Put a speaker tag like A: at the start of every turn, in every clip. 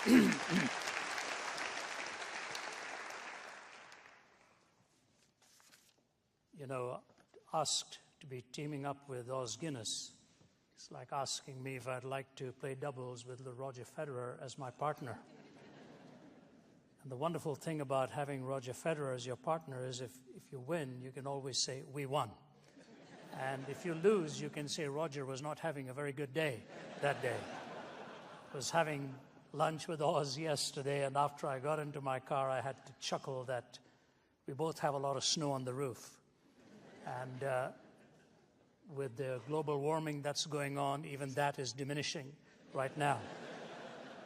A: You know, asked to be teaming up with Os Guinness. It's like asking me if I'd like to play doubles with Roger Federer as my partner. And the wonderful thing about having Roger Federer as your partner is if you win, you can always say, we won. And if you lose, you can say Roger was not having a very good day that day. I was having lunch with Oz yesterday, and after I got into my car, I had to chuckle that we both have a lot of snow on the roof. And with the global warming that's going on, even that is diminishing right now.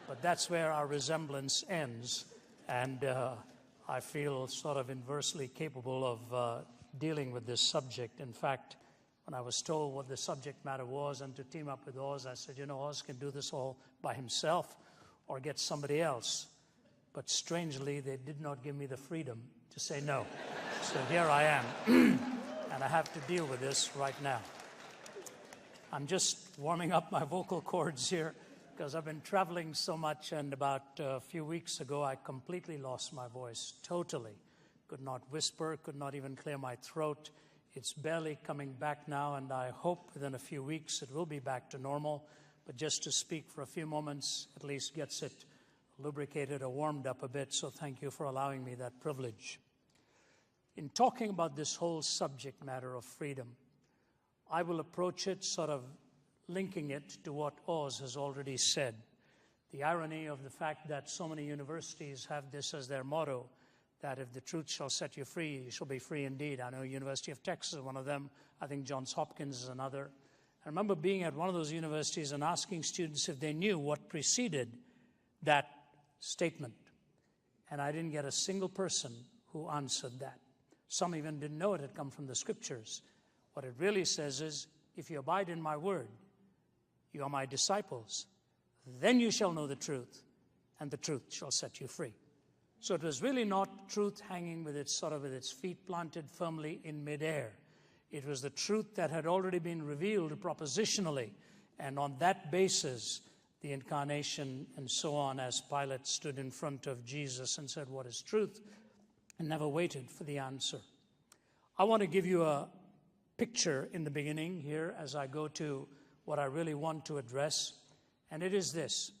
A: But that's where our resemblance ends, and I feel sort of inversely capable of dealing with this subject. In fact, when I was told what the subject matter was and to team up with Oz, I said, you know, Oz can do this all by himself or get somebody else. But strangely, they did not give me the freedom to say no. So here I am. And I have to deal with this right now. I'm just warming up my vocal cords here because I've been traveling so much, and about a few weeks ago I completely lost my voice, totally. Could not whisper, could not even clear my throat. It's barely coming back now, and I hope within a few weeks it will be back to normal. But just to speak for a few moments at least gets it lubricated or warmed up a bit, so thank you for allowing me that privilege. In talking about this whole subject matter of freedom, I will approach it sort of linking it to what Oz has already said. The irony of the fact that so many universities have this as their motto, that if the truth shall set you free, you shall be free indeed. I know University of Texas is one of them. I think Johns Hopkins is another. I remember being at one of those universities and asking students if they knew what preceded that statement. And I didn't get a single person who answered that. Some even didn't know it had come from the scriptures. What it really says is, if you abide in my word, you are my disciples, then you shall know the truth, and the truth shall set you free. So it was really not truth hanging with its feet planted firmly in midair. It was the truth that had already been revealed propositionally, and on that basis, the incarnation and so on, as Pilate stood in front of Jesus and said, what is truth? And never waited for the answer. I want to give you a picture in the beginning here as I go to what I really want to address, and it is this.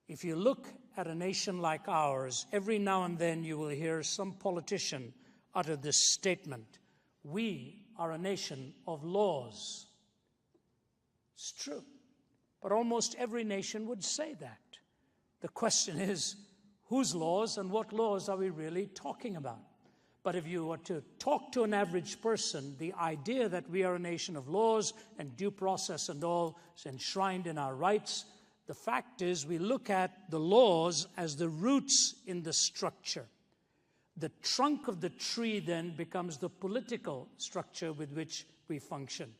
A: If you look at a nation like ours, every now and then you will hear some politician utter this statement: we are a nation of laws. It's true, but almost every nation would say that. The question is, whose laws and what laws are we really talking about? But if you were to talk to an average person, the idea that we are a nation of laws and due process and all is enshrined in our rights. The fact is, we look at the laws as the roots in the structure. The trunk of the tree then becomes the political structure with which we function.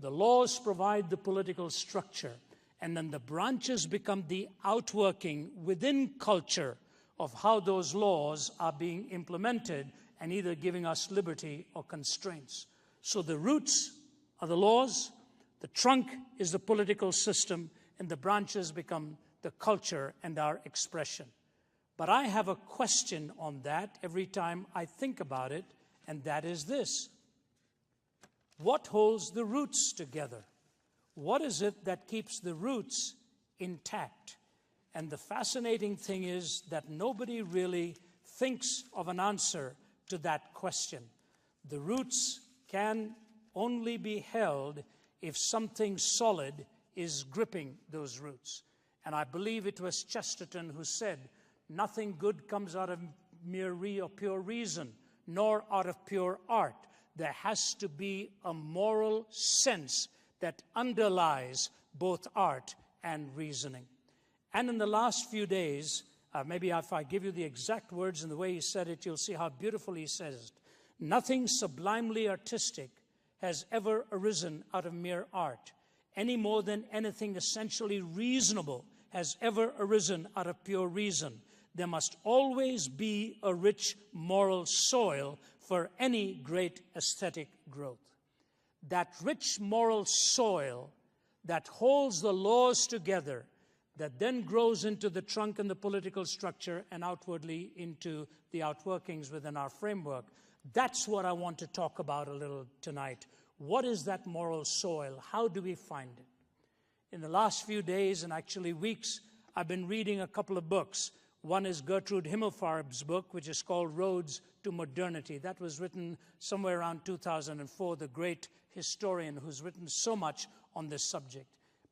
A: The laws provide the political structure, and then the branches become the outworking within culture of how those laws are being implemented and either giving us liberty or constraints. So the roots are the laws, the trunk is the political system, and the branches become the culture and our expression. But I have a question on that every time I think about it, and that is this. What holds the roots together? What is it that keeps the roots intact? And the fascinating thing is that nobody really thinks of an answer to that question. The roots can only be held if something solid is gripping those roots. And I believe it was Chesterton who said, nothing good comes out of mere or pure reason, nor out of pure art. There has to be a moral sense that underlies both art and reasoning. And in the last few days, maybe if I give you the exact words and the way he said it, you'll see how beautifully he says it. Nothing sublimely artistic has ever arisen out of mere art, any more than anything essentially reasonable has ever arisen out of pure reason. There must always be a rich moral soil for any great aesthetic growth. That rich moral soil that holds the laws together, that then grows into the trunk and the political structure and outwardly into the outworkings within our framework. That's what I want to talk about a little tonight. What is that moral soil? How do we find it? In the last few days and actually weeks, I've been reading a couple of books. One is Gertrude Himmelfarb's book, which is called Roads to Modernity. That was written somewhere around 2004, the great historian who's written so much on this subject.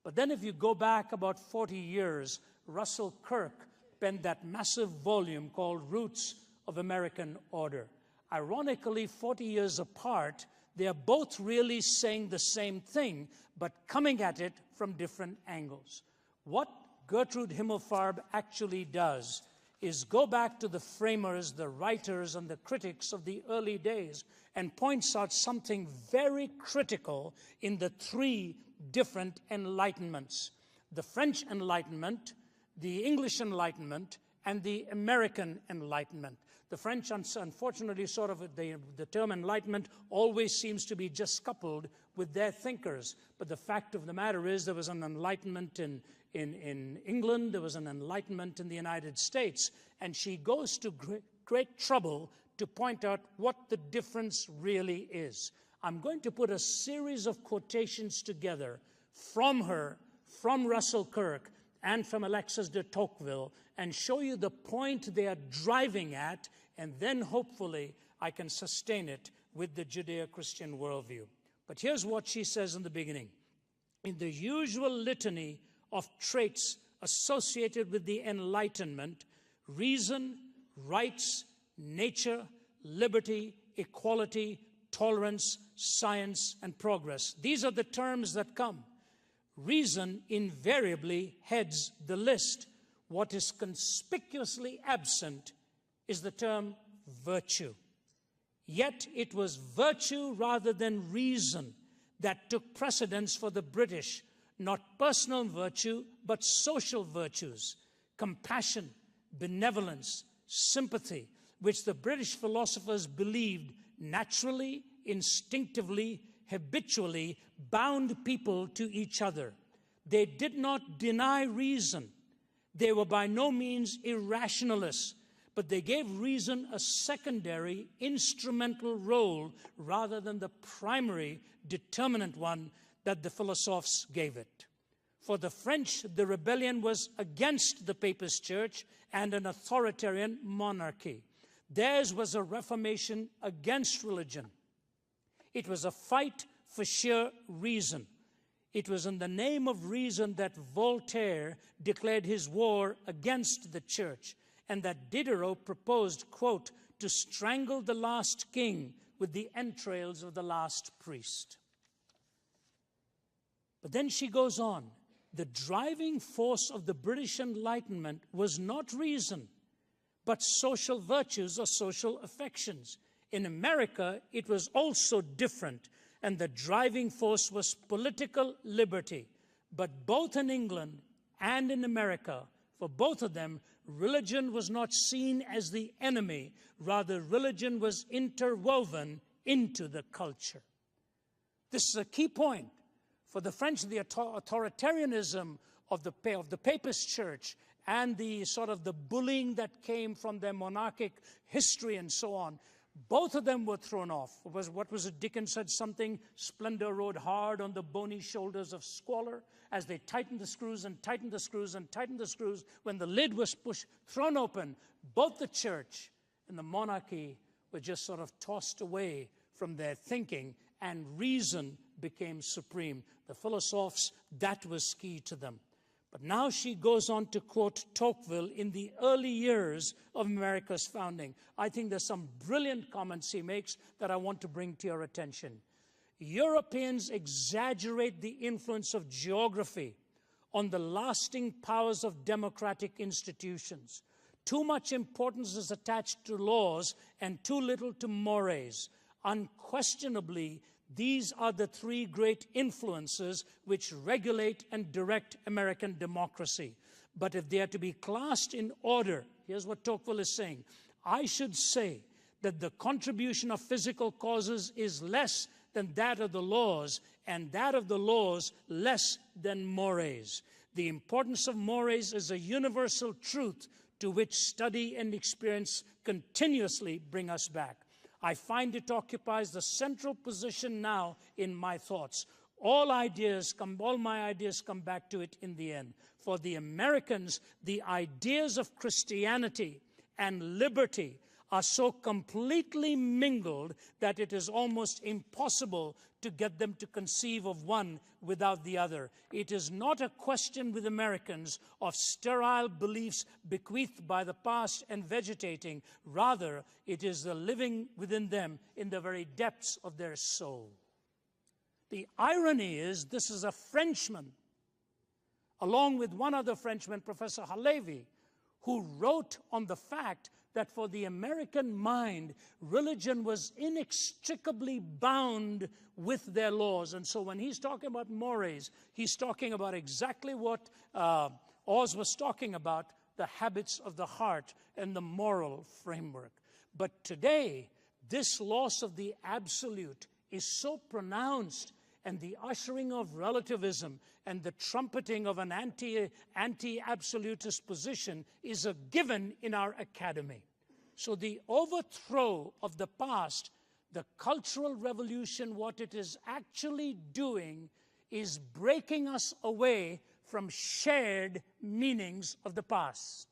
A: But then if you go back about 40 years, Russell Kirk penned that massive volume called Roots of American Order. Ironically, 40 years apart, they are both really saying the same thing, but coming at it from different angles. What Gertrude Himmelfarb actually does is go back to the framers, the writers, and the critics of the early days and points out something very critical in the three different enlightenments: the French Enlightenment, the English Enlightenment, and the American Enlightenment. The French, unfortunately, sort of the term Enlightenment always seems to be just coupled with their thinkers. But the fact of the matter is there was an Enlightenment in England, there was an Enlightenment in the United States, and she goes to great trouble to point out what the difference really is. I'm going to put a series of quotations together from her, from Russell Kirk, and from Alexis de Tocqueville, and show you the point they are driving at, and then hopefully I can sustain it with the Judeo-Christian worldview. But here's what she says in the beginning. In the usual litany of traits associated with the Enlightenment, reason, rights, nature, liberty, equality, tolerance, science, and progress. These are the terms that come. Reason invariably heads the list. What is conspicuously absent is the term virtue. Yet it was virtue rather than reason that took precedence for the British, not personal virtue, but social virtues, compassion, benevolence, sympathy, which the British philosophers believed naturally, instinctively, habitually bound people to each other. They did not deny reason. They were by no means irrationalists, but they gave reason a secondary, instrumental role rather than the primary, determinant one that the philosophers gave it. For the French, the rebellion was against the Papist Church and an authoritarian monarchy. Theirs was a reformation against religion. It was a fight for sheer reason. It was in the name of reason that Voltaire declared his war against the church, and that Diderot proposed, quote, to strangle the last king with the entrails of the last priest. But then she goes on. The driving force of the British Enlightenment was not reason, but social virtues or social affections. In America, it was also different, and the driving force was political liberty. But both in England and in America, for both of them, religion was not seen as the enemy. Rather, religion was interwoven into the culture. This is a key point. For the French, the authoritarianism of the Papist Church and the sort of the bullying that came from their monarchic history and so on, both of them were thrown off. What was it? Dickens said something, splendor rode hard on the bony shoulders of squalor as they tightened the screws and tightened the screws and tightened the screws. When the lid was thrown open, both the church and the monarchy were just sort of tossed away from their thinking, and reason became supreme. The philosophers, that was key to them. But now she goes on to quote Tocqueville in the early years of America's founding. I think there's some brilliant comments he makes that I want to bring to your attention. Europeans exaggerate the influence of geography on the lasting powers of democratic institutions. Too much importance is attached to laws and too little to mores. Unquestionably, these are the three great influences which regulate and direct American democracy. But if they are to be classed in order, here's what Tocqueville is saying. I should say that the contribution of physical causes is less than that of the laws, and that of the laws less than mores. The importance of mores is a universal truth to which study and experience continuously bring us back. I find it occupies the central position now in my thoughts. All my ideas come back to it in the end. For the Americans, the ideas of Christianity and liberty are so completely mingled that it is almost impossible to get them to conceive of one without the other. It is not a question with Americans of sterile beliefs bequeathed by the past and vegetating. Rather, it is the living within them in the very depths of their soul. The irony is, this is a Frenchman, along with one other Frenchman, Professor Halevi, who wrote on the fact that for the American mind, religion was inextricably bound with their laws. And so when he's talking about mores, he's talking about exactly what Oz was talking about, the habits of the heart and the moral framework. But today, this loss of the absolute is so pronounced, and the ushering of relativism and the trumpeting of an anti-absolutist position is a given in our academy. So the overthrow of the past, the cultural revolution, what it is actually doing is breaking us away from shared meanings of the past.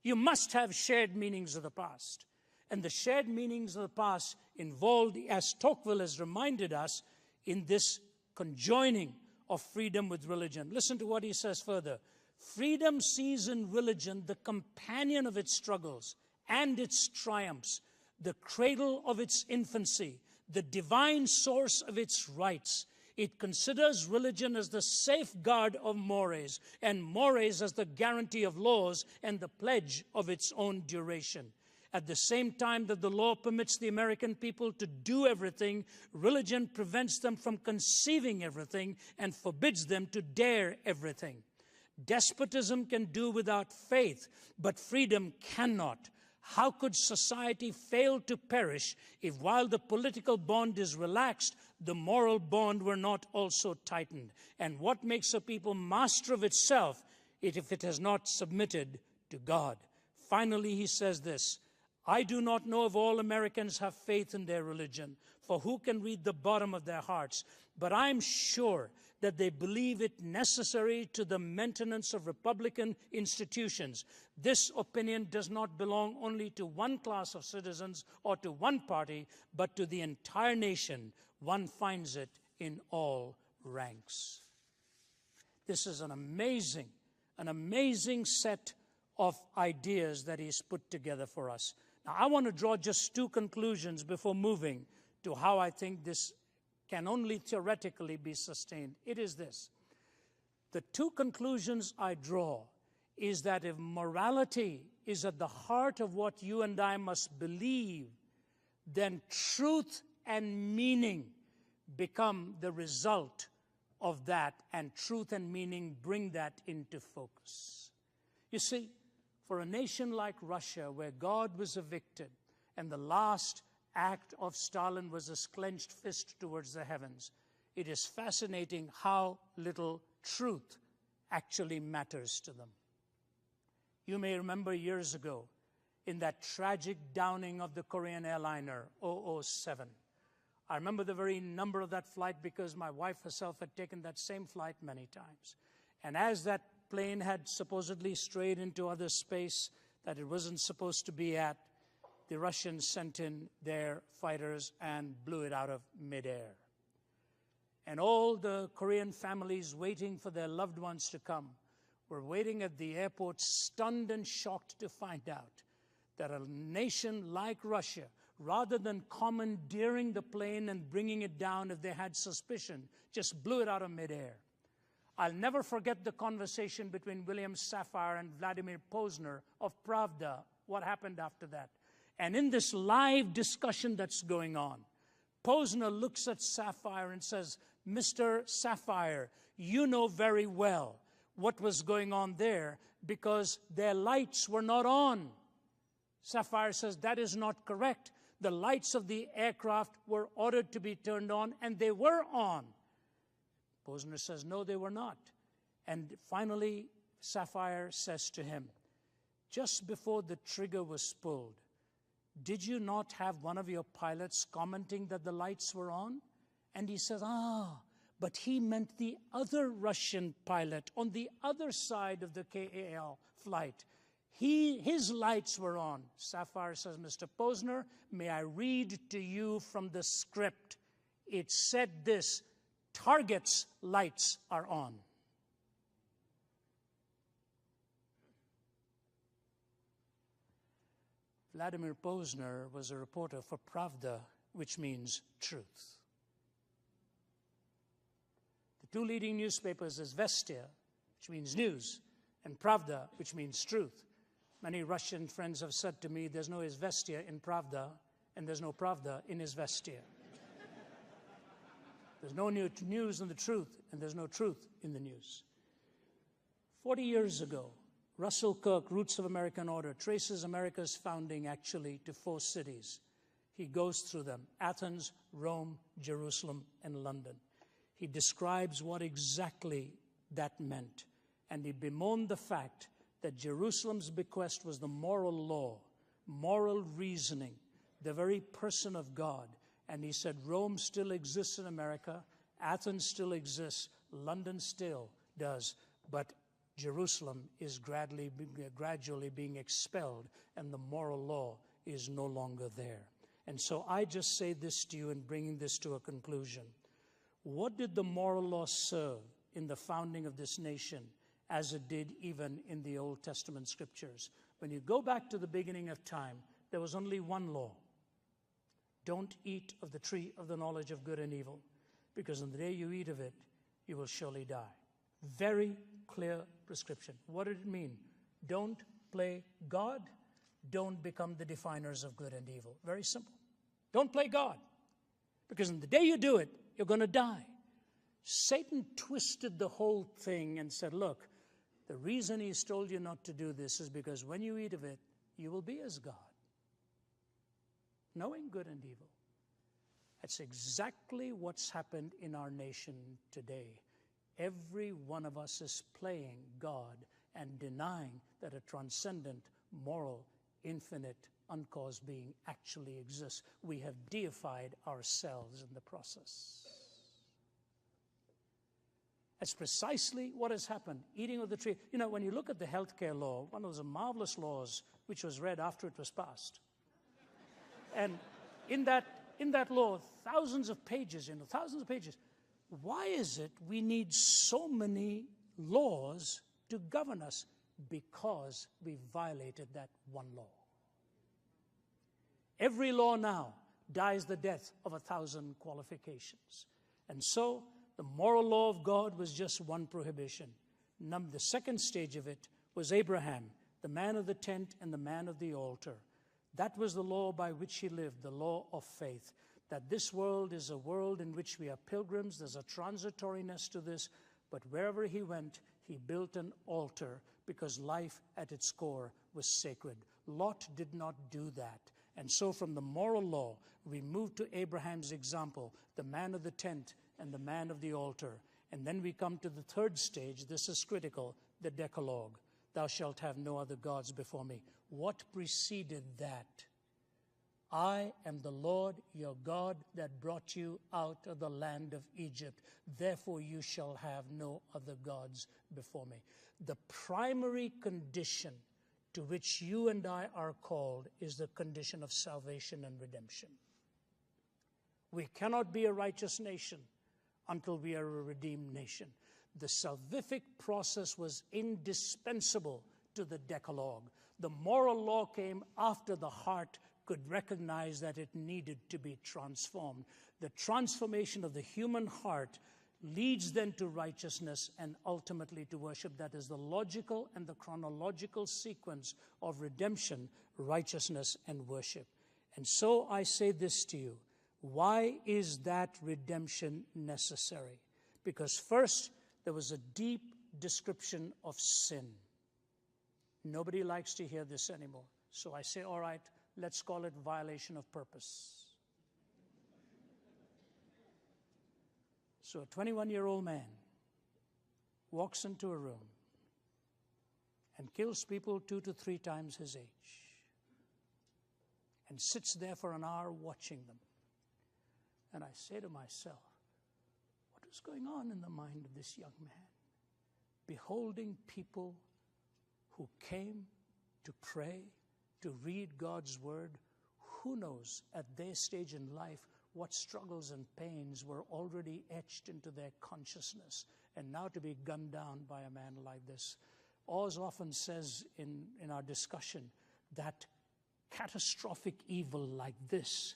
A: You must have shared meanings of the past. And the shared meanings of the past involved, as Tocqueville has reminded us, in this conjoining of freedom with religion. Listen to what he says further. Freedom sees in religion the companion of its struggles and its triumphs, the cradle of its infancy, the divine source of its rights. It considers religion as the safeguard of mores, and mores as the guarantee of laws and the pledge of its own duration. At the same time that the law permits the American people to do everything, religion prevents them from conceiving everything and forbids them to dare everything. Despotism can do without faith, but freedom cannot. How could society fail to perish if, while the political bond is relaxed, the moral bond were not also tightened? And what makes a people master of itself if it has not submitted to God? Finally, he says this, I do not know if all Americans have faith in their religion, for who can read the bottom of their hearts? But I'm sure that they believe it necessary to the maintenance of Republican institutions. This opinion does not belong only to one class of citizens or to one party, but to the entire nation. One finds it in all ranks. This is an amazing set of ideas that he's put together for us. Now, I want to draw just two conclusions before moving to how I think this can only theoretically be sustained. It is this. The two conclusions I draw is that if morality is at the heart of what you and I must believe, then truth and meaning become the result of that, and truth and meaning bring that into focus. You see, for a nation like Russia, where God was evicted and the last act of Stalin was a clenched fist towards the heavens, it is fascinating how little truth actually matters to them. You may remember years ago in that tragic downing of the Korean airliner 007. I remember the very number of that flight because my wife herself had taken that same flight many times. And as that plane had supposedly strayed into other space that it wasn't supposed to be at, the Russians sent in their fighters and blew it out of midair. And all the Korean families waiting for their loved ones to come were waiting at the airport, stunned and shocked to find out that a nation like Russia, rather than commandeering the plane and bringing it down if they had suspicion, just blew it out of midair. I'll never forget the conversation between William Safire and Vladimir Posner of Pravda, what happened after that. And in this live discussion that's going on, Posner looks at Safire and says, Mr. Safire, you know very well what was going on there because their lights were not on. Safire says, that is not correct. The lights of the aircraft were ordered to be turned on, and they were on. Posner says, no, they were not. And finally, Sapphire says to him, just before the trigger was pulled, did you not have one of your pilots commenting that the lights were on? And he says, but he meant the other Russian pilot on the other side of the KAL flight. His lights were on. Sapphire says, Mr. Posner, may I read to you from the script? It said this, target's lights are on. Vladimir Posner was a reporter for Pravda, which means truth. The two leading newspapers is Vestia, which means news, and Pravda, which means truth. Many Russian friends have said to me, there's no Izvestia in Pravda, and there's no Pravda in Izvestia. There's no news in the truth, and there's no truth in the news. 40 years ago, Russell Kirk, Roots of American Order, traces America's founding actually to 4 cities. He goes through them: Athens, Rome, Jerusalem, and London. He describes what exactly that meant, and he bemoaned the fact that Jerusalem's bequest was the moral law, moral reasoning, the very person of God. And he said, Rome still exists in America, Athens still exists, London still does, but Jerusalem is gradually being expelled, and the moral law is no longer there. And so I just say this to you in bringing this to a conclusion. What did the moral law serve in the founding of this nation, as it did even in the Old Testament scriptures? When you go back to the beginning of time, there was only one law. Don't eat of the tree of the knowledge of good and evil, because on the day you eat of it, you will surely die. Very clear prescription. What did it mean? Don't play God. Don't become the definers of good and evil. Very simple. Don't play God, because on the day you do it, you're going to die. Satan twisted the whole thing and said, look, the reason he's told you not to do this is because when you eat of it, you will be as God, knowing good and evil. That's exactly what's happened in our nation today. Every one of us is playing God and denying that a transcendent, moral, infinite, uncaused being actually exists. We have deified ourselves in the process. That's precisely what has happened. Eating of the tree. You know, when you look at the healthcare law, one of those marvelous laws which was read after it was passed. And in that law, thousands of pages, thousands of pages. Why is it we need so many laws to govern us? Because we violated that one law. Every law now dies the death of 1,000 qualifications. And so the moral law of God was just one prohibition. The second stage of it was Abraham, the man of the tent and the man of the altar. That was the law by which he lived, the law of faith. That this world is a world in which we are pilgrims. There's a transitoriness to this. But wherever he went, he built an altar because life at its core was sacred. Lot did not do that. And so from the moral law, we moved to Abraham's example, the man of the tent and the man of the altar. And then we come to the third stage. This is critical, the Decalogue. Thou shalt have no other gods before me. What preceded that? I am the Lord your God that brought you out of the land of Egypt. Therefore you shall have no other gods before me. The primary condition to which you and I are called is the condition of salvation and redemption. We cannot be a righteous nation until we are a redeemed nation. The salvific process was indispensable to the Decalogue. The moral law came after the heart could recognize that it needed to be transformed. The transformation of the human heart leads then to righteousness and ultimately to worship. That is the logical and the chronological sequence of redemption, righteousness, and worship. And so I say this to you. Why is that redemption necessary? Because first, there was a deep description of sin. Nobody likes to hear this anymore. So I say, all right, let's call it violation of purpose. So a 21-year-old man walks into a room and kills people 2 to 3 times his age and sits there for an hour watching them. And I say to myself, what is going on in the mind of this young man? Beholding people who came to pray, to read God's word, who knows at their stage in life what struggles and pains were already etched into their consciousness, and now to be gunned down by a man like this. Oz often says in our discussion that catastrophic evil like this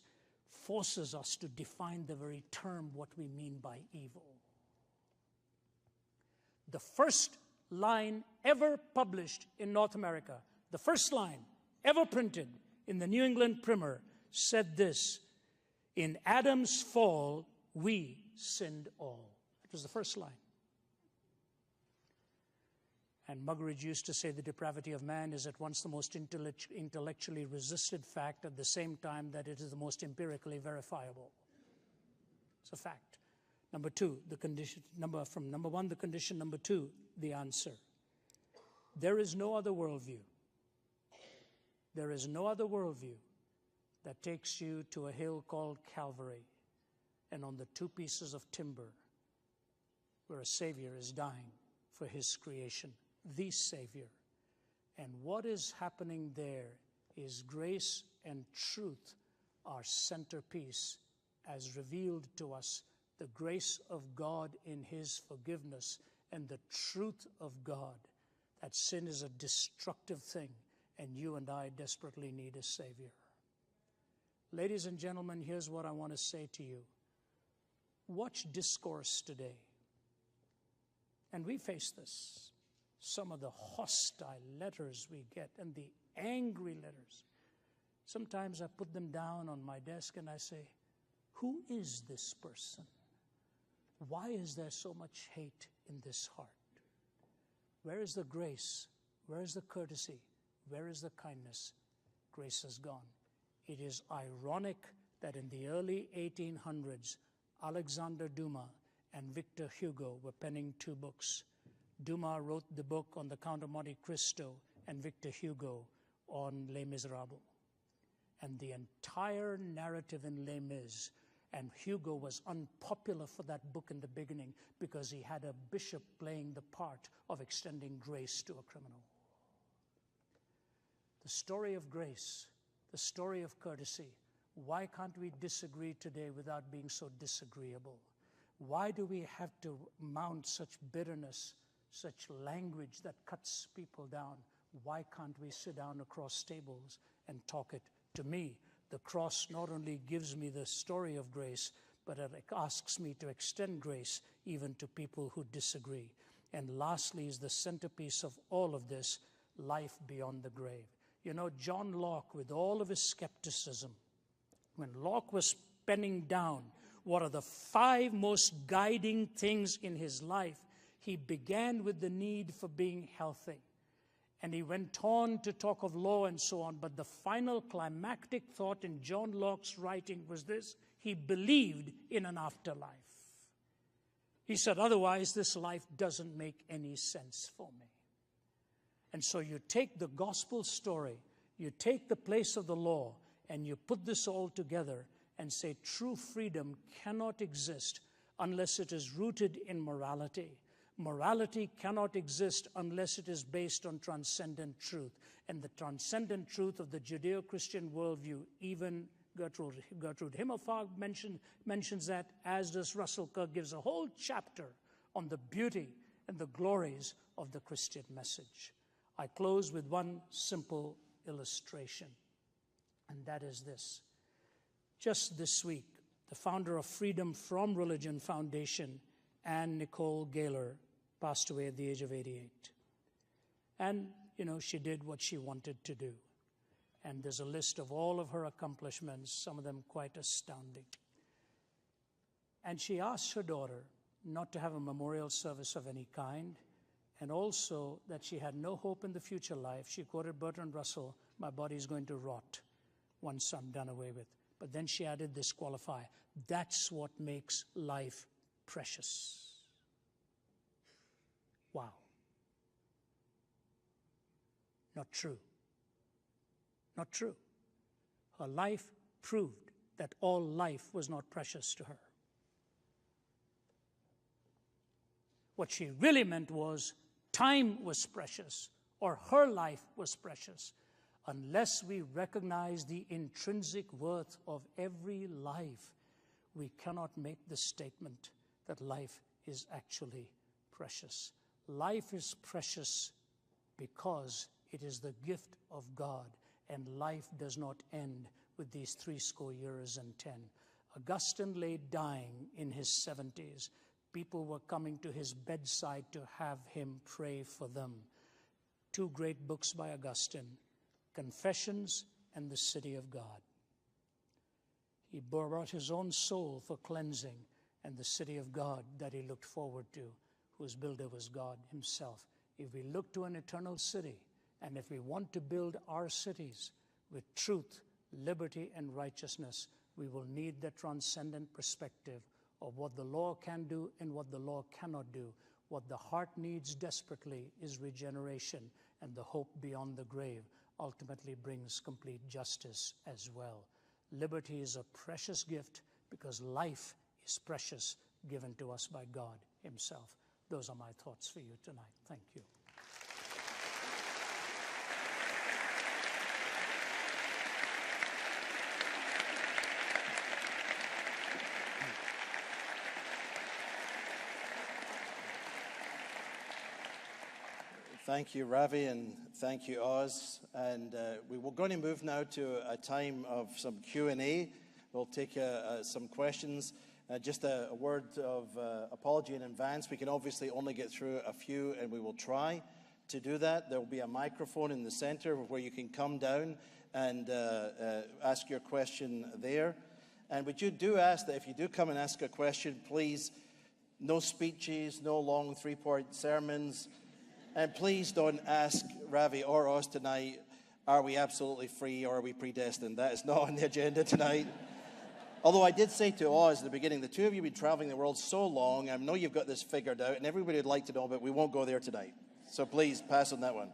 A: forces us to define the very term what we mean by evil. The first line ever published in North America, the first line ever printed in the New England Primer said this: "In Adam's fall, we sinned all." It was the first line. And Muggeridge used to say the depravity of man is at once the most intellectually resisted fact at the same time that it is the most empirically verifiable. It's a fact. Number two, the condition. From number one, the condition. Number two, the answer. There is no other worldview. There is no other worldview that takes you to a hill called Calvary, and on the 2 pieces of timber where a Savior is dying for his creation, the Savior. And what is happening there is grace and truth are centerpiece as revealed to us, the grace of God in his forgiveness and the truth of God, that sin is a destructive thing and you and I desperately need a Savior. Ladies and gentlemen, here's what I want to say to you. Watch discourse today. And we face this. Some of the hostile letters we get and the angry letters. Sometimes I put them down on my desk and I say, who is this person? Why is there so much hate in this heart? Where is the grace? Where is the courtesy? Where is the kindness? Grace has gone. It is ironic that in the early 1800s, Alexander Dumas and Victor Hugo were penning 2 books. Dumas wrote the book on the Count of Monte Cristo and Victor Hugo on Les Miserables. And the entire narrative in Les Mis, and Hugo was unpopular for that book in the beginning because he had a bishop playing the part of extending grace to a criminal. The story of grace, the story of courtesy. Why can't we disagree today without being so disagreeable? Why do we have to mount such bitterness, such language that cuts people down? Why can't we sit down across tables and talk it? To me, the cross not only gives me the story of grace, but it asks me to extend grace even to people who disagree. And lastly is the centerpiece of all of this, life beyond the grave. You know, John Locke, with all of his skepticism, when Locke was penning down what are the 5 most guiding things in his life, he began with the need for being healthy. And he went on to talk of law and so on. But the final climactic thought in John Locke's writing was this: he believed in an afterlife. He said, otherwise this life doesn't make any sense for me. And so you take the gospel story, you take the place of the law, and you put this all together and say true freedom cannot exist unless it is rooted in morality. Morality cannot exist unless it is based on transcendent truth. And the transcendent truth of the Judeo-Christian worldview, even Gertrude Himmelfarb mentions that, as does Russell Kirk, gives a whole chapter on the beauty and the glories of the Christian message. I close with one simple illustration, and that is this. Just this week, the founder of Freedom from Religion Foundation, Anne Nicole Gaylor, passed away at the age of 88. And, you know, she did what she wanted to do. And there's a list of all of her accomplishments, some of them quite astounding. And she asked her daughter not to have a memorial service of any kind, and also that she had no hope in the future life. She quoted Bertrand Russell, "My body is going to rot once I'm done away with." But then she added this qualifier: that's what makes life precious. Wow. Not true. Not true. Her life proved that all life was not precious to her. What she really meant was time was precious, or her life was precious. Unless we recognize the intrinsic worth of every life, we cannot make the statement that life is actually precious. Life is precious because it is the gift of God, and life does not end with these 70 years. Augustine lay dying in his 70s. People were coming to his bedside to have him pray for them. 2 great books by Augustine, Confessions and The City of God. He brought his own soul for cleansing, and the city of God that he looked forward to, whose builder was God himself. If we look to an eternal city, and if we want to build our cities with truth, liberty, and righteousness, we will need the transcendent perspective of what the law can do and what the law cannot do. What the heart needs desperately is regeneration, and the hope beyond the grave ultimately brings complete justice as well. Liberty is a precious gift because life is precious, given to us by God himself. Those are my thoughts for you tonight. Thank you.
B: Thank you, Ravi, and thank you, Oz. And we're going to move now to a time of some Q&A. We'll take some questions. Just a word of apology in advance. We can obviously only get through a few, and we will try to do that. There will be a microphone in the center where you can come down and ask your question there. And we do ask that if you do come and ask a question, please, no speeches, no long 3-point sermons. And please don't ask Ravi or Oz tonight, are we absolutely free or are we predestined? That is not on the agenda tonight. Although I did say to Oz at the beginning, the two of you have been traveling the world so long, I know you've got this figured out, and everybody would like to know, but we won't go there tonight. So please pass on that one.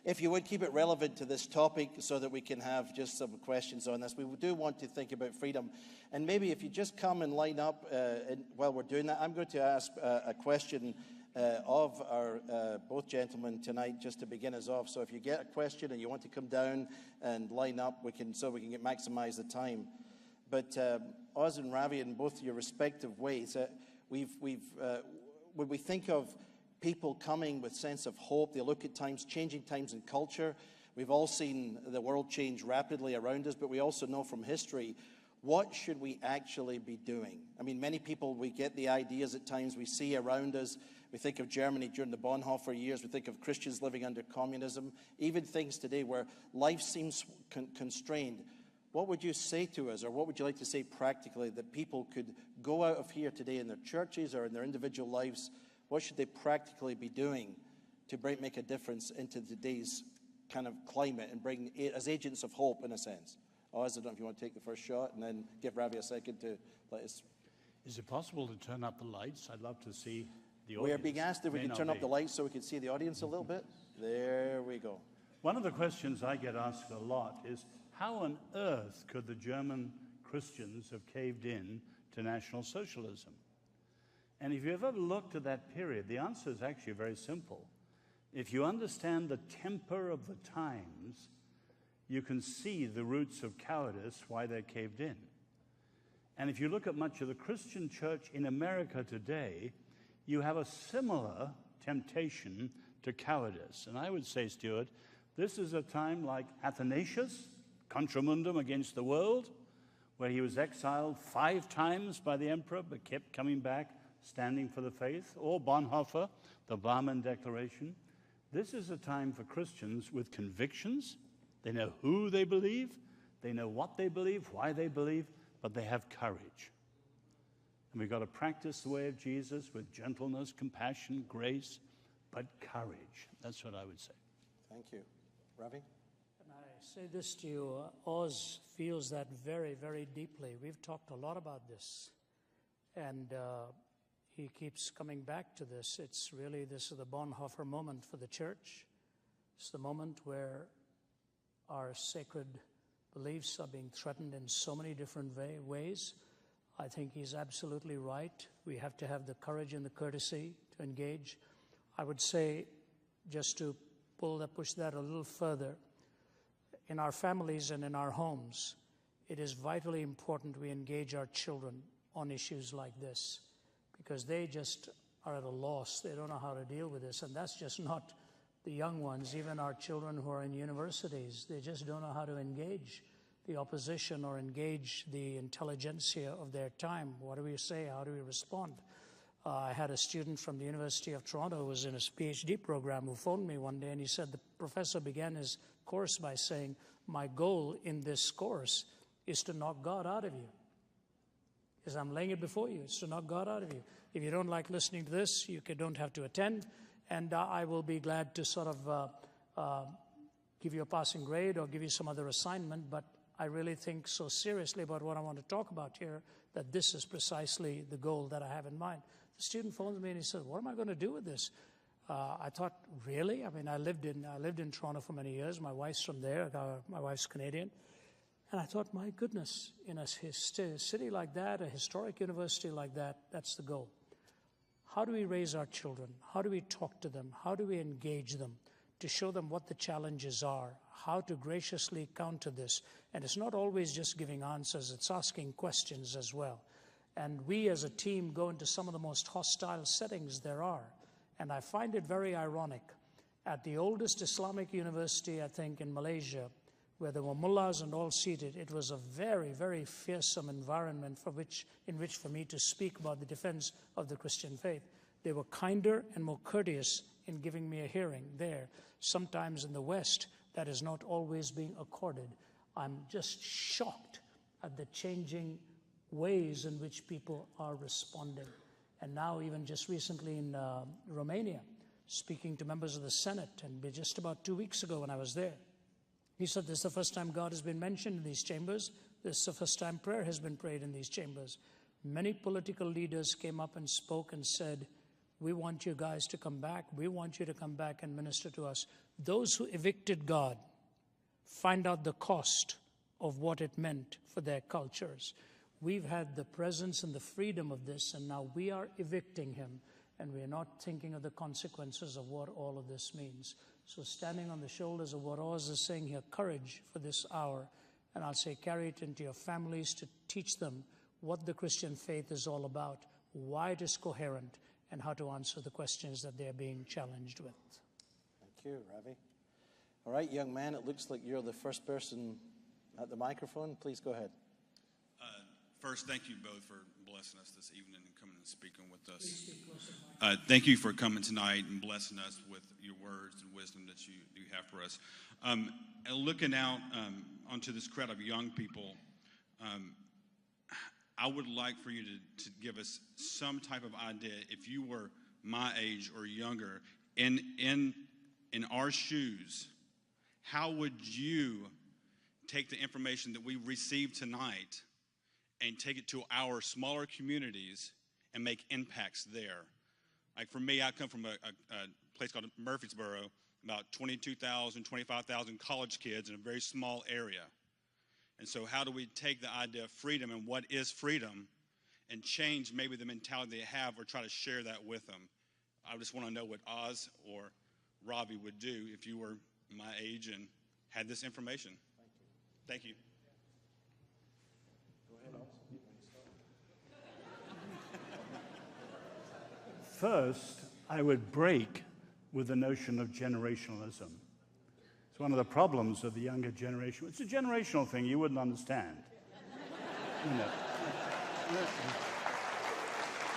B: If you would, keep it relevant to this topic so that we can have just some questions on this. We do want to think about freedom. And maybe if you just come and line up while we're doing that, I'm going to ask a question of our both gentlemen tonight, just to begin us off. So if you get a question and you want to come down and line up, we can maximize the time. But Oz and Ravi, in both your respective ways, when we think of people coming with sense of hope, they look at times, changing times in culture. We've all seen the world change rapidly around us, but we also know from history, what should we actually be doing? I mean, many people, we get the ideas at times we see around us. We think of Germany during the Bonhoeffer years. We think of Christians living under communism. Even things today where life seems constrained. What would you say to us, or what would you like to say practically that people could go out of here today in their churches or in their individual lives? What should they practically be doing to make a difference into today's kind of climate and bring as agents of hope in a sense? Oz, I don't know if you want to take the first shot and then give Ravi a second to let us.
C: Is it possible to turn up the lights? I'd love to see the audience.
B: We are being asked if we can turn up the lights so we can see the audience a little bit. There we go.
C: One of the questions I get asked a lot is, how on earth could the German Christians have caved in to National Socialism? And if you've ever looked at that period, the answer is actually very simple. If you understand the temper of the times, you can see the roots of cowardice, why they caved in. And if you look at much of the Christian church in America today, you have a similar temptation to cowardice. And I would say, Stuart, this is a time like Athanasius, Contra Mundum against the world, where he was exiled 5 times by the emperor, but kept coming back, standing for the faith, or Bonhoeffer, the Barmen Declaration. This is a time for Christians with convictions. They know who they believe, they know what they believe, why they believe, but they have courage. And we've got to practice the way of Jesus with gentleness, compassion, grace, but courage. That's what I would say.
B: Thank you. Ravi?
A: And I say this to you, Oz feels that very, very deeply. We've talked a lot about this. And he keeps coming back to this. It's really, this is the Bonhoeffer moment for the church. It's the moment where our sacred beliefs are being threatened in so many different ways. I think he's absolutely right. We have to have the courage and the courtesy to engage. I would say, just to push that a little further, in our families and in our homes, it is vitally important we engage our children on issues like this, because they just are at a loss. They don't know how to deal with this. And that's just not the young ones, even our children who are in universities. They just don't know how to engage the opposition or engage the intelligentsia of their time. What do we say? How do we respond? I had a student from the University of Toronto who was in his PhD program who phoned me one day, and he said the professor began his course by saying, "My goal in this course is to knock God out of you. Because I'm laying it before you. It's to knock God out of you. If you don't like listening to this, you don't have to attend, and I will be glad to sort of give you a passing grade or give you some other assignment, but I really think so seriously about what I want to talk about here that this is precisely the goal that I have in mind." The student phones me and he says, "What am I going to do with this?" I thought, really? I mean, I lived in Toronto for many years. My wife's from there. My wife's Canadian. And I thought, my goodness, in a city like that, a historic university like that, that's the goal. How do we raise our children? How do we talk to them? How do we engage them to show them what the challenges are, how to graciously counter this? And it's not always just giving answers, it's asking questions as well. And we as a team go into some of the most hostile settings there are. And I find it very ironic. At the oldest Islamic university, I think, in Malaysia, where there were mullahs and all seated, it was a very, very fearsome environment in which for me to speak about the defense of the Christian faith. They were kinder and more courteous in giving me a hearing there. Sometimes in the West, that is not always being accorded. I'm just shocked at the changing ways in which people are responding. And now even just recently in Romania, speaking to members of the Senate, and just about 2 weeks ago when I was there, he said, "This is the first time God has been mentioned in these chambers. This is the first time prayer has been prayed in these chambers." Many political leaders came up and spoke and said, "We want you guys to come back. We want you to come back and minister to us." Those who evicted God find out the cost of what it meant for their cultures. We've had the presence and the freedom of this, and now we are evicting him, and we are not thinking of the consequences of what all of this means. So standing on the shoulders of what Oz is saying here, courage for this hour, and I'll say carry it into your families to teach them what the Christian faith is all about, why it is coherent, and how to answer the questions that they're being challenged with.
B: Thank you, Ravi. All right, young man, it looks like you're the first person at the microphone. Please go ahead.
D: First, thank you both for blessing us this evening and coming and speaking with us. Thank you for coming tonight and blessing us with your words and wisdom that you have for us. And looking out onto this crowd of young people, I would like for you to give us some type of idea, if you were my age or younger, in our shoes, how would you take the information that we received tonight and take it to our smaller communities and make impacts there? Like for me, I come from a place called Murfreesboro, about 22,000, 25,000 college kids in a very small area. And so how do we take the idea of freedom and what is freedom and change maybe the mentality they have or try to share that with them? I just want to know what Oz or Ravi would do if you were my age and had this information. Thank you.
C: First, I would break with the notion of generationalism. It's one of the problems of the younger generation. It's a generational thing you wouldn't understand. You know.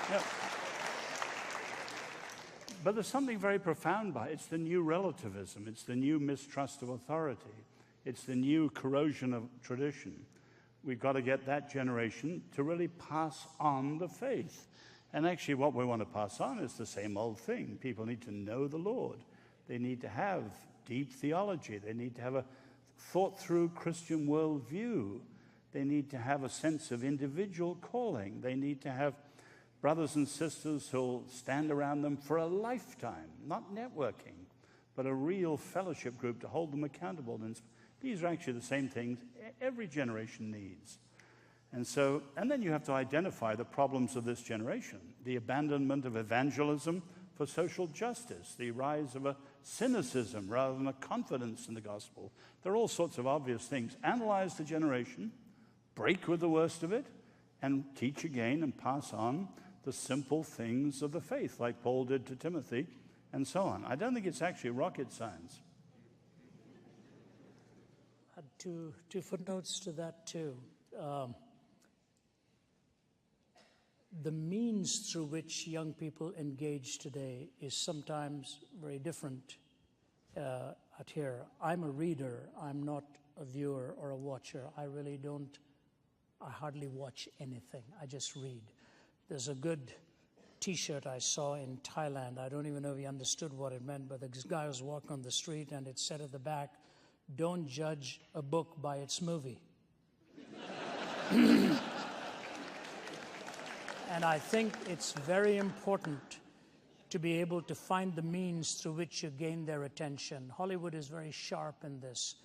C: Yeah. But there's something very profound by it. It's the new relativism. It's the new mistrust of authority. It's the new corrosion of tradition. We've got to get that generation to really pass on the faith. And actually what we want to pass on is the same old thing. People need to know the Lord. They need to have deep theology. They need to have a thought-through Christian worldview. They need to have a sense of individual calling. They need to have brothers and sisters who'll stand around them for a lifetime, not networking, but a real fellowship group to hold them accountable. And these are actually the same things every generation needs. And then you have to identify the problems of this generation, the abandonment of evangelism for social justice, the rise of a cynicism rather than a confidence in the gospel. There are all sorts of obvious things. Analyze the generation, break with the worst of it, and teach again and pass on the simple things of the faith, like Paul did to Timothy, and so on. I don't think it's actually rocket science.
A: Two footnotes to that, too. The means through which young people engage today is sometimes very different at here. I'm a reader. I'm not a viewer or a watcher. I hardly watch anything. I just read. There's a good T-shirt I saw in Thailand. I don't even know if he understood what it meant, but this guy was walking on the street and it said at the back, "Don't judge a book by its movie." And I think it's very important to be able to find the means through which you gain their attention. Hollywood is very sharp in this.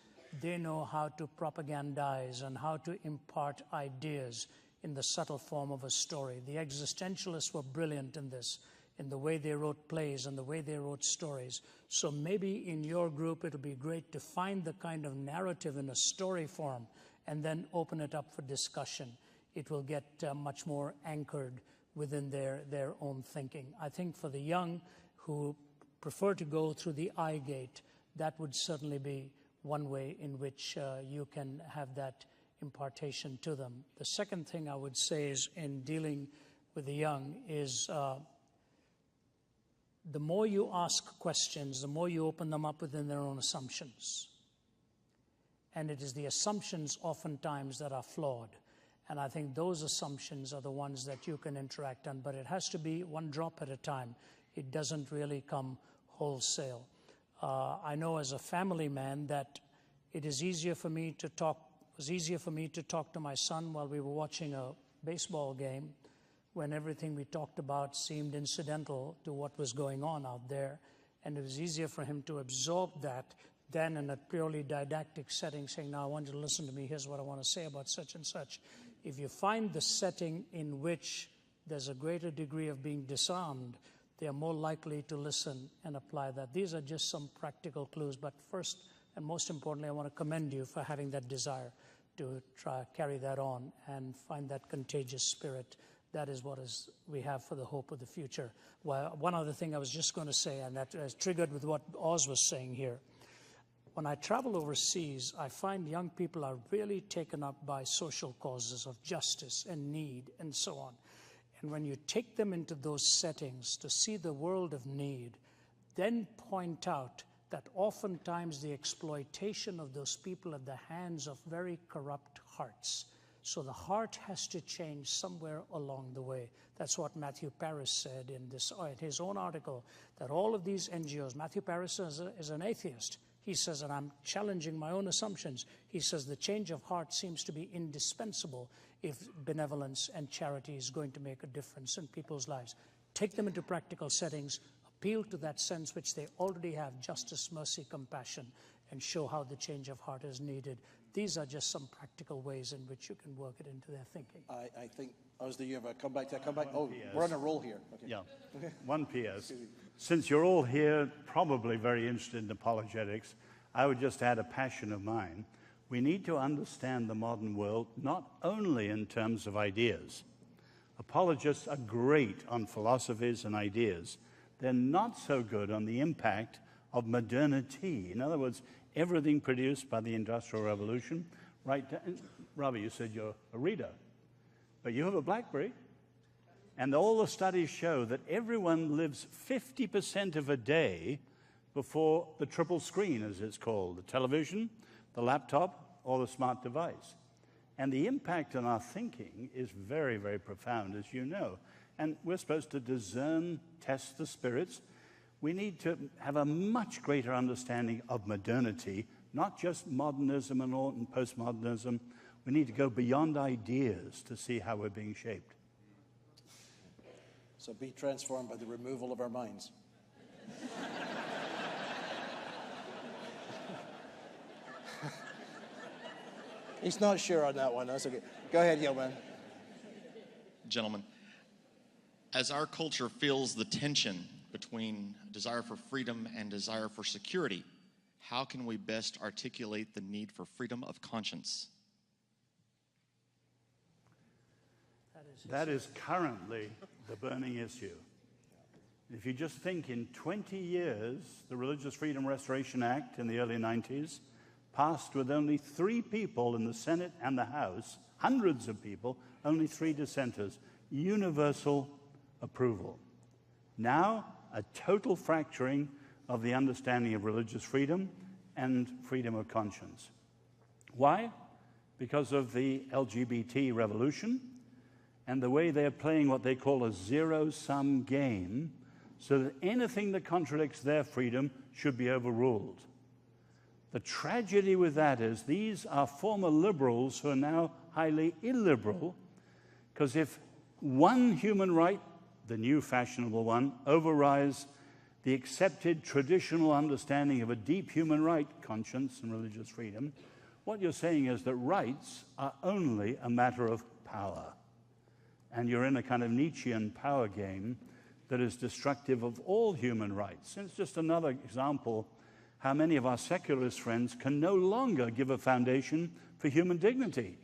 A: They know how to propagandize and how to impart ideas in the subtle form of a story. The existentialists were brilliant in this, in the way they wrote plays and the way they wrote stories. So maybe in your group it'll be great to find the kind of narrative in a story form and then open it up for discussion. It will get much more anchored within their own thinking. I think for the young who prefer to go through the eye gate, that would certainly be one way in which you can have that impartation to them. The second thing I would say is in dealing with the young is the more you ask questions, the more you open them up within their own assumptions. And it is the assumptions oftentimes that are flawed. And I think those assumptions are the ones that you can interact on, but it has to be one drop at a time. It doesn't really come wholesale. I know as a family man that it is easier for me to talk. It was easier for me to talk to my son while we were watching a baseball game, when everything we talked about seemed incidental to what was going on out there, and it was easier for him to absorb that than in a purely didactic setting, saying, "Now I want you to listen to me. Here's what I want to say about such and such." If you find the setting in which there's a greater degree of being disarmed, they are more likely to listen and apply that. These are just some practical clues, but first and most importantly, I want to commend you for having that desire to try carry that on and find that contagious spirit. That is what we have for the hope of the future. Well, one other thing I was just going to say, and that is triggered with what Oz was saying here. When I travel overseas, I find young people are really taken up by social causes of justice and need and so on. And when you take them into those settings to see the world of need, then point out that oftentimes the exploitation of those people at the hands of very corrupt hearts. So the heart has to change somewhere along the way. That's what Matthew Paris said in his own article, that all of these NGOs, Matthew Paris is an atheist. He says, and I'm challenging my own assumptions, he says the change of heart seems to be indispensable if benevolence and charity is going to make a difference in people's lives. Take them into practical settings, appeal to that sense which they already have, justice, mercy, compassion, and show how the change of heart is needed. These are just some practical ways in which you can work it into their thinking.
B: I think, do you have a comeback? Oh, we're on a roll here. Okay.
C: Yeah. Okay. One PS. Since you're all here probably very interested in apologetics, I would just add a passion of mine. We need to understand the modern world not only in terms of ideas. Apologists are great on philosophies and ideas. They're not so good on the impact of modernity. In other words, everything produced by the Industrial Revolution, right down. Ravi, you said you're a reader, but you have a BlackBerry. And all the studies show that everyone lives 50% of a day before the triple screen, as it's called, the television, the laptop, or the smart device. And the impact on our thinking is very, very profound, as you know. And we're supposed to discern, test the spirits. We need to have a much greater understanding of modernity, not just modernism and postmodernism. We need to go beyond ideas to see how we're being shaped.
B: So be transformed by the removal of our minds. He's not sure on that one. That's okay. Go ahead, young man.
E: Gentlemen, as our culture feels the tension between desire for freedom and desire for security, how can we best articulate the need for freedom of conscience?
C: That is currently the burning issue. If you just think in 20 years, the Religious Freedom Restoration Act in the early 90s passed with only 3 people in the Senate and the House, hundreds of people, only 3 dissenters, universal approval. Now, a total fracturing of the understanding of religious freedom and freedom of conscience. Why? Because of the LGBT revolution and the way they're playing what they call a zero-sum game, so that anything that contradicts their freedom should be overruled. The tragedy with that is these are former liberals who are now highly illiberal, because if one human right, the new fashionable one, overrides the accepted traditional understanding of a deep human right, conscience and religious freedom, what you're saying is that rights are only a matter of power. And you're in a kind of Nietzschean power game that is destructive of all human rights. And it's just another example how many of our secularist friends can no longer give a foundation for human dignity.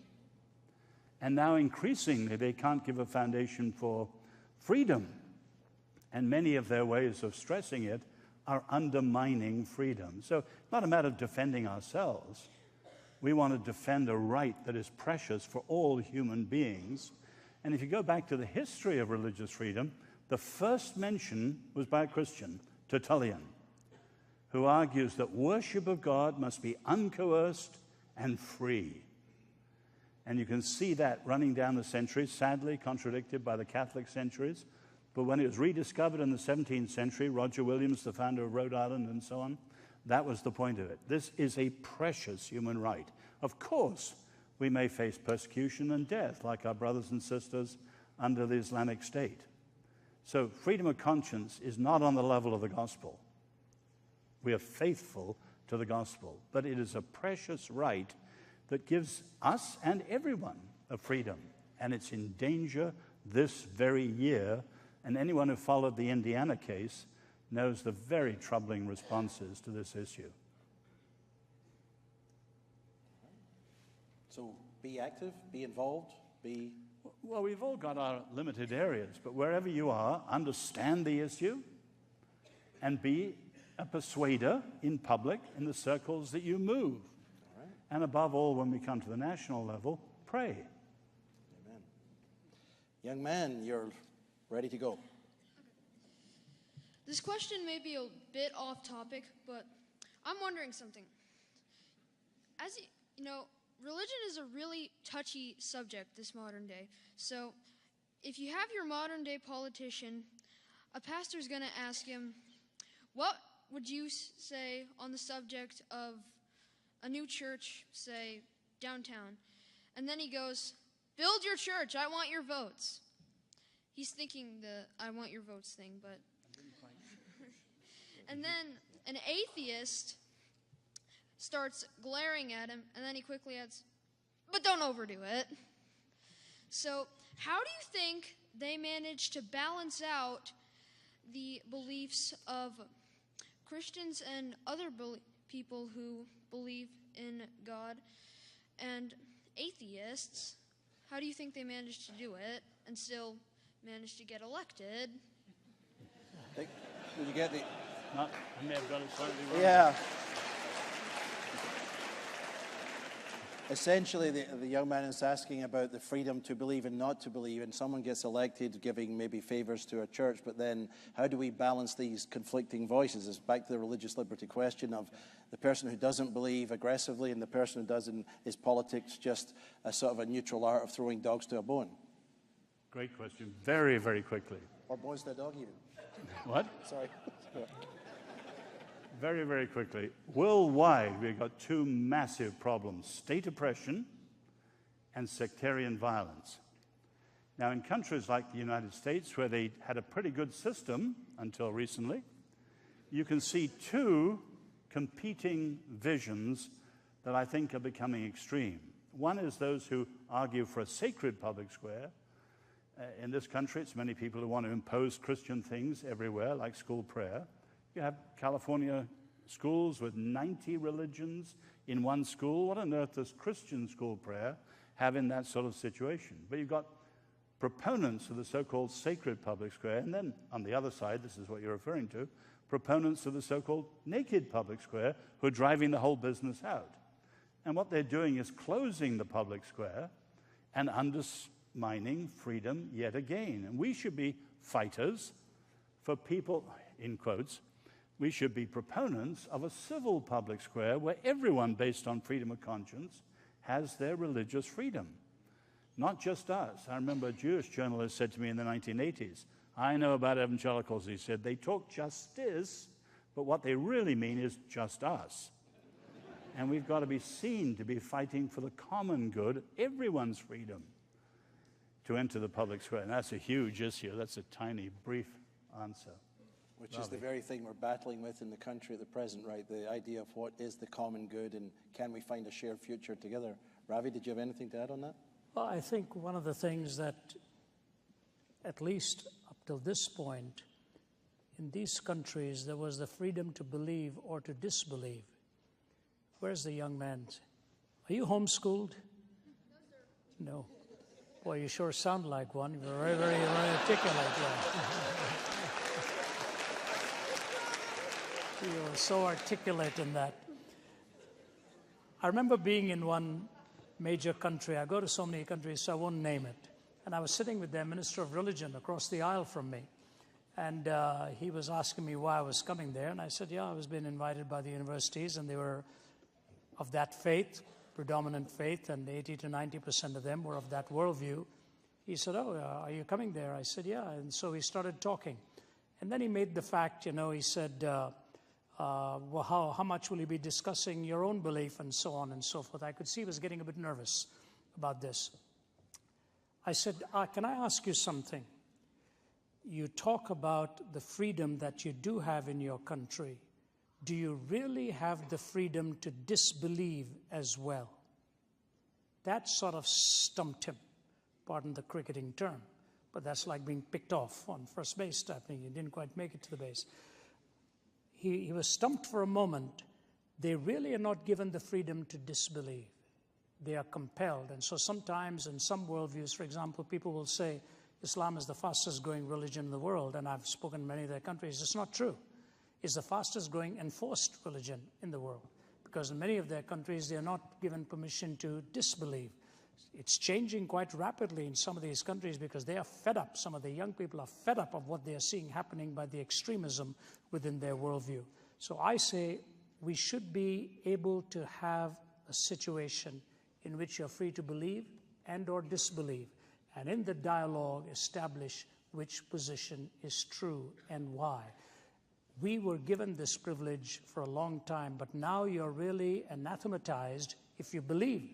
C: And now increasingly they can't give a foundation for freedom. And many of their ways of stressing it are undermining freedom. So it's not a matter of defending ourselves. We want to defend a right that is precious for all human beings. And if you go back to the history of religious freedom, the first mention was by a Christian, Tertullian, who argues that worship of God must be uncoerced and free. And you can see that running down the centuries, sadly contradicted by the Catholic centuries. But when it was rediscovered in the 17th century, Roger Williams, the founder of Rhode Island and so on, that was the point of it. This is a precious human right. Of course, we may face persecution and death, like our brothers and sisters under the Islamic State. So freedom of conscience is not on the level of the gospel. We are faithful to the gospel, but it is a precious right that gives us and everyone a freedom, and it's in danger this very year. And anyone who followed the Indiana case knows the very troubling responses to this issue.
B: So be active, be involved, be...
C: Well, we've all got our limited areas, but wherever you are, understand the issue and be a persuader in public in the circles that you move. Right. And above all, when we come to the national level, pray.
B: Amen. Young man, you're ready to go.
F: This question may be a bit off topic, but I'm wondering something. As you know, religion is a really touchy subject this modern day. So if you have your modern day politician, a pastor's going to ask him, what would you say on the subject of a new church, say, downtown? And then he goes, build your church, I want your votes. He's thinking the I want your votes thing, but... And then an atheist starts glaring at him, and then he quickly adds, but don't overdo it. So how do you think they manage to balance out the beliefs of Christians and other people who believe in God and atheists? How do you think they manage to do it and still manage to get elected?
B: Did you get the...
C: I may have got it slightly wrong.
B: Yeah. Essentially, the young man is asking about the freedom to believe and not to believe, and someone gets elected giving maybe favors to a church, but then how do we balance these conflicting voices? It's back to the religious liberty question of the person who doesn't believe aggressively and the person who doesn't. Is politics just a sort of a neutral art of throwing dogs to a bone?
C: Great question. Very, very quickly.
B: Or bones to a dog even.
C: What?
B: Sorry.
C: Very, very quickly. Worldwide, we've got two massive problems: state oppression and sectarian violence. Now, in countries like the United States, where they had a pretty good system until recently, you can see two competing visions that I think are becoming extreme. One is those who argue for a sacred public square. In this country, it's many people who want to impose Christian things everywhere, like school prayer. You have California schools with 90 religions in one school. What on earth does Christian school prayer have in that sort of situation? But you've got proponents of the so-called sacred public square, and then on the other side, this is what you're referring to, proponents of the so-called naked public square who are driving the whole business out. And what they're doing is closing the public square and undermining freedom yet again. And we should be fighters for people, in quotes, we should be proponents of a civil public square where everyone, based on freedom of conscience, has their religious freedom. Not just us. I remember a Jewish journalist said to me in the 1980s, I know about evangelicals, he said, they talk justice, but what they really mean is just us. And we've got to be seen to be fighting for the common good, everyone's freedom to enter the public square. And that's a huge issue. That's a tiny, brief answer.
B: Which is the very thing we're battling with in the country at the present, right? The idea of what is the common good and can we find a shared future together. Ravi, did you have anything to add on that?
A: Well, I think one of the things that, at least up till this point, in these countries, there was the freedom to believe or to disbelieve. Where's the young man? Are you homeschooled? No, sir. No. Boy, you sure sound like one. You're very, very, very articulate. You're so articulate in that. I remember being in one major country. I go to so many countries, so I won't name it. And I was sitting with their minister of religion across the aisle from me. And he was asking me why I was coming there. And I said, yeah, I was being invited by the universities, and they were of that faith, predominant faith, and 80 to 90% of them were of that worldview. He said, oh, are you coming there? I said, yeah. And so we started talking. And then he made the fact, he said, well, how much will you be discussing your own belief and so on and so forth? I could see he was getting a bit nervous about this. I said, can I ask you something? You talk about the freedom that you do have in your country. Do you really have the freedom to disbelieve as well? That sort of stumped him, pardon the cricketing term, but that's like being picked off on first base type thing. He didn't quite make it to the base. He was stumped for a moment. They really are not given the freedom to disbelieve. They are compelled. And so sometimes in some worldviews, for example, people will say Islam is the fastest growing religion in the world, and I've spoken in many of their countries. It's not true. It's the fastest growing enforced religion in the world, because in many of their countries, they are not given permission to disbelieve. It's changing quite rapidly in some of these countries because they are fed up. Some of the young people are fed up of what they are seeing happening by the extremism within their worldview. So I say we should be able to have a situation in which you're free to believe and or disbelieve, and in the dialogue establish which position is true and why. We were given this privilege for a long time, but now you're really anathematized if you believe.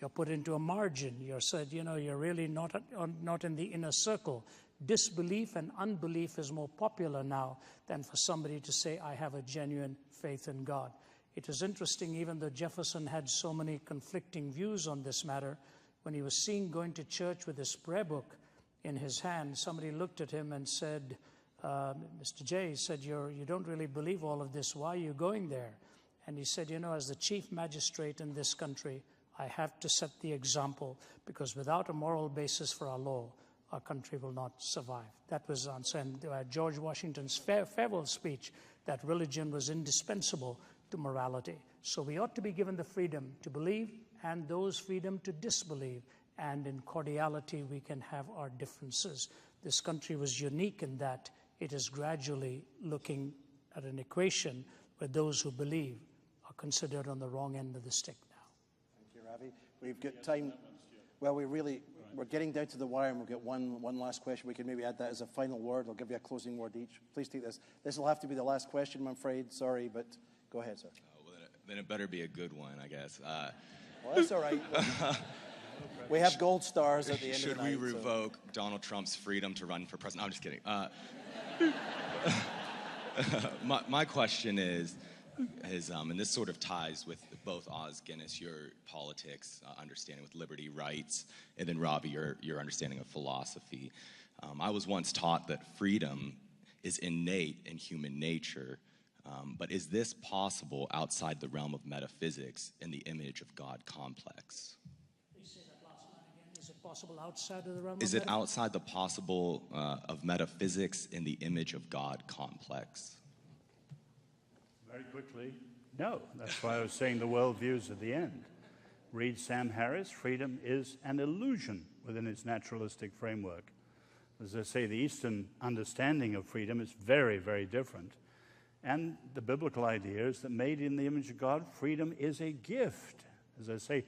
A: You're put into a margin. You're said, you're really not in the inner circle. Disbelief and unbelief is more popular now than for somebody to say, I have a genuine faith in God. It is interesting, even though Jefferson had so many conflicting views on this matter, when he was seen going to church with his prayer book in his hand, somebody looked at him and said, Mr. J said, you don't really believe all of this. Why are you going there? And he said, as the chief magistrate in this country, I have to set the example, because without a moral basis for our law, our country will not survive. That was answer. And George Washington's farewell speech, that religion was indispensable to morality. So we ought to be given the freedom to believe and those freedom to disbelieve. And in cordiality, we can have our differences. This country was unique in that it is gradually looking at an equation where those who believe are considered on the wrong end of the stick now.
B: Thank you, Ravi. We've got time. Well, we're getting down to the wire, and we'll get one last question. We can maybe add that as a final word. I'll give you a closing word each. Please take this. This will have to be the last question, I'm afraid. Sorry, but go ahead, sir.
G: Well, then it better be a good one, I guess.
B: Well, that's all right. We have gold stars at the end
G: Should
B: of the
G: we
B: night.
G: revoke Donald Trump's freedom to run for president? I'm just kidding. My question is, and this sort of ties with both Oz Guinness, your politics understanding with liberty, rights, and then Ravi, your understanding of philosophy. I was once taught that freedom is innate in human nature, but is this possible outside the realm of metaphysics in the image of God complex?
A: Please say that last line again. Is it possible outside of the realm
G: Is
A: of
G: it outside the possible of metaphysics in the image of God complex?
C: Very quickly, no. That's why I was saying the worldviews at the end. Read Sam Harris, freedom is an illusion within its naturalistic framework. As I say, the Eastern understanding of freedom is very, very different. And the biblical idea is that made in the image of God, freedom is a gift. As I say,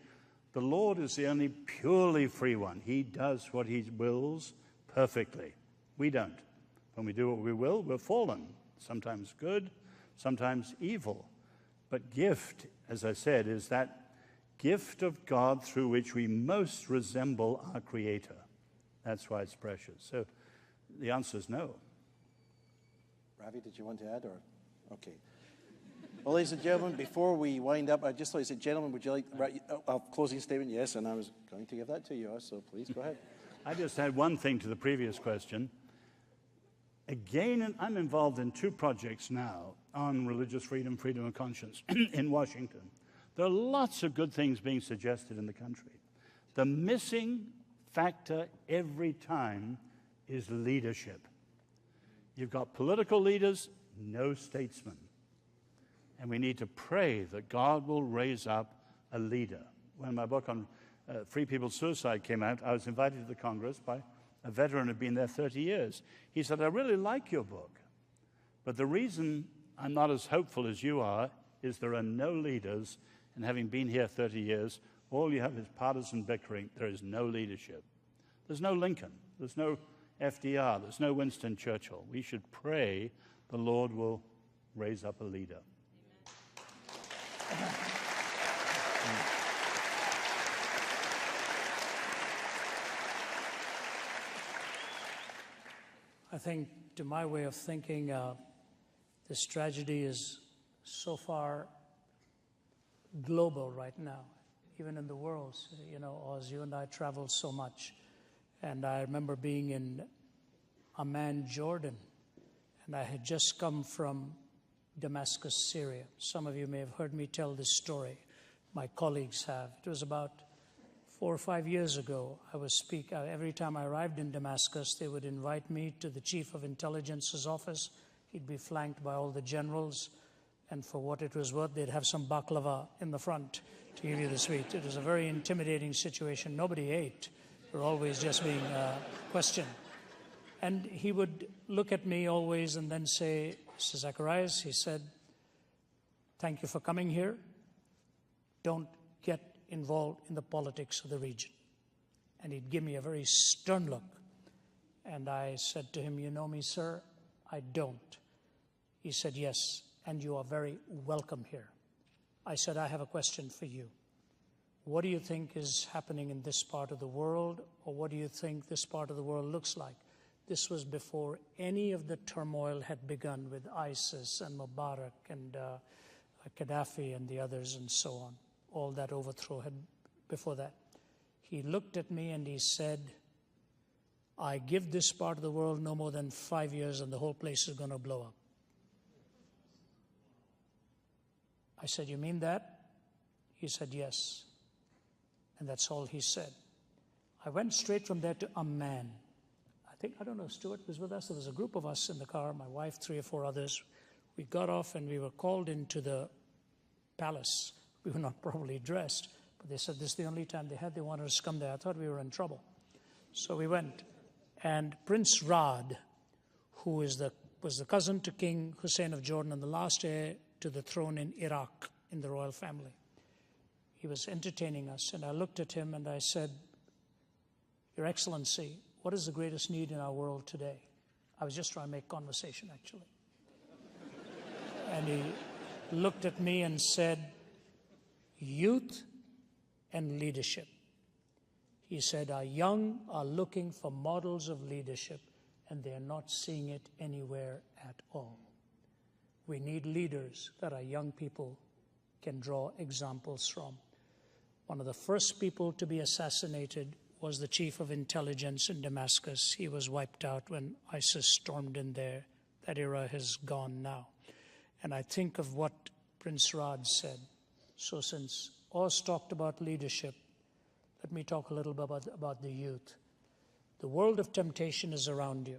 C: the Lord is the only purely free one. He does what he wills perfectly. We don't. When we do what we will, we're fallen. Sometimes good, sometimes evil. But gift, as I said, is that gift of God through which we most resemble our Creator. That's why it's precious. So the answer is no.
B: Ravi, did you want to add? Or okay. Well, ladies and gentlemen, before we wind up, I'd just like to say, gentlemen, would you like a closing statement? Yes, and I was going to give that to you, so please go ahead.
C: I just add one thing to the previous question. Again, I'm involved in 2 projects now on religious freedom, freedom of conscience in Washington. There are lots of good things being suggested in the country. The missing factor every time is leadership. You've got political leaders, no statesmen. And we need to pray that God will raise up a leader. When my book on Free People's Suicide came out, I was invited to the Congress by a veteran who had been there 30 years. He said, I really like your book, but the reason I'm not as hopeful as you are is there are no leaders, and having been here 30 years, all you have is partisan bickering. There is no leadership. There's no Lincoln. There's no FDR. There's no Winston Churchill. We should pray the Lord will raise up a leader.
A: I think, to my way of thinking, this tragedy is so far global right now, even in the world. You know, Oz, you and I travel so much. And I remember being in Amman, Jordan, and I had just come from Damascus, Syria. Some of you may have heard me tell this story. My colleagues have. It was about 4 or 5 years ago. I was every time I arrived in Damascus, they would invite me to the chief of intelligence's office. He'd be flanked by all the generals, and for what it was worth, they'd have some baklava in the front to give you the sweet. It was a very intimidating situation. Nobody ate. We were always just being questioned. And he would look at me always and then say, Mr. Zacharias, he said, thank you for coming here. Don't get involved in the politics of the region. And he'd give me a very stern look. And I said to him, you know me, sir? I don't. He said, yes, and you are very welcome here. I said, I have a question for you. What do you think is happening in this part of the world, or what do you think this part of the world looks like? This was before any of the turmoil had begun with ISIS and Mubarak and Gaddafi and the others and so on. All that overthrow had before that. He looked at me and he said, I give this part of the world no more than 5 years and the whole place is going to blow up. I said, you mean that? He said, yes. And that's all he said. I went straight from there to Amman. I don't know, Stuart was with us. There was a group of us in the car, my wife, 3 or 4 others. We got off and we were called into the palace. We were not properly dressed, but they said this is the only time they wanted us to come there. I thought we were in trouble. So we went. And Prince Raad, who was the cousin to King Hussein of Jordan and the last heir to the throne in Iraq in the royal family, he was entertaining us. And I looked at him and I said, Your Excellency, what is the greatest need in our world today? I was just trying to make conversation, actually. And he looked at me and said, youth and leadership. He said, our young are looking for models of leadership, and they're not seeing it anywhere at all. We need leaders that our young people can draw examples from. One of the first people to be assassinated was the chief of intelligence in Damascus. He was wiped out when ISIS stormed in there. That era has gone now. And I think of what Prince Raj said. So since Oz talked about leadership, let me talk a little bit about the youth. The world of temptation is around you.